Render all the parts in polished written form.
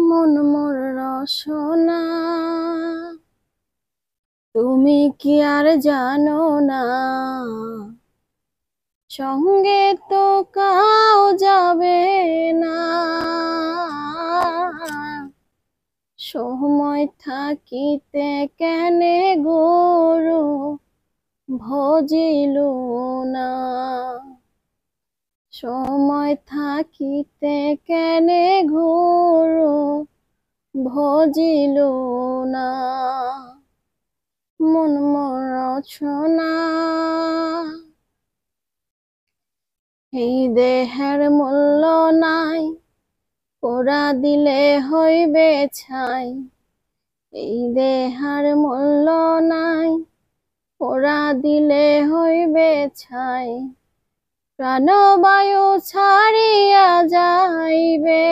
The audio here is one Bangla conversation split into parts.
মন মোর রসনা, তুমি কি আর জানো না, সঙ্গে তো কাউ যাবে না। সময় থাকিতে কেনে গুরু ভজিল না, সময় থাকিতে কেনে গুরু ভজিল না। মন মোর রচনা, এই দেহের মূল্য নাই, পোড়া দিলে হইবে ছাই। এই দেহার মূল্য নাই, পোড়া দিলে হইবে ছাই। প্রাণবায়ু ছাড়িয়া যাইবে,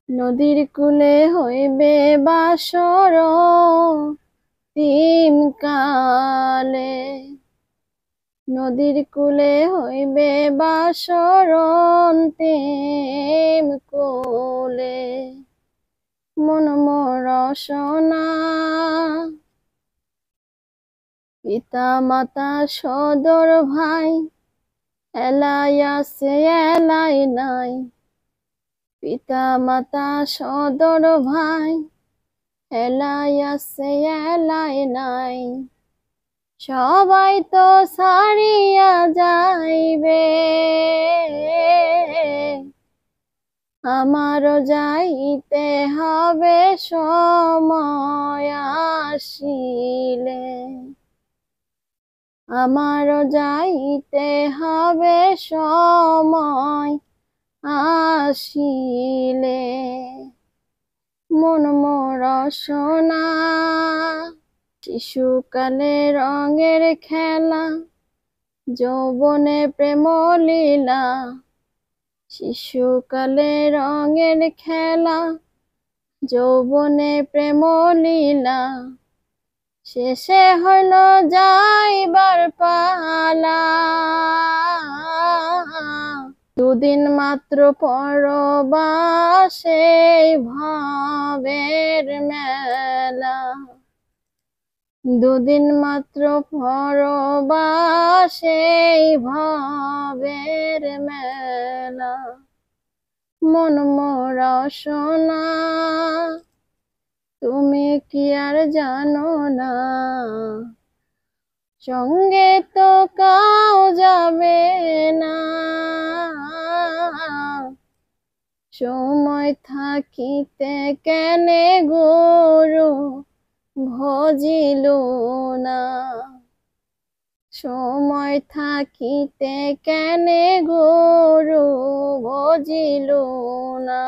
নদীর কূলে হইবে বাসর তিম কালে। নদীর কূলে হইবে বাসর তিম কোলে। মন মোর রসনা, পিতা মাতা সদর ভাই, এলাই আছে এলাই নাই। পিতা মাতা সদর ভাই, এলাই আছে এলাই নাই। সবাই তো ছাড়িয়া যাইবে, আমারও যাইতে হবে সময় আসিলে। আমারও যাইতে হবে সময় আসিলে। মন মোর রসনা, শিশুকালে রঙের খেলা, যৌবনে প্রেম লীলা। শিশুকালে রঙের খেলা, যৌবনে প্রেম লীলা। শেষে হইল যাইবার পালা, দুদিন মাত্র পরবাসে ভাবের মেলা। দুদিন মাত্র পরবাসে ভাবের মেলা। মন মোর রসনা, তুমি কি আর জানো না, সঙ্গে তো কাউ যাবে না। সময় থাকিতে কেনে গুরু ভজিল না, সময় থাকিতে কেনে গুরু ভজিল না।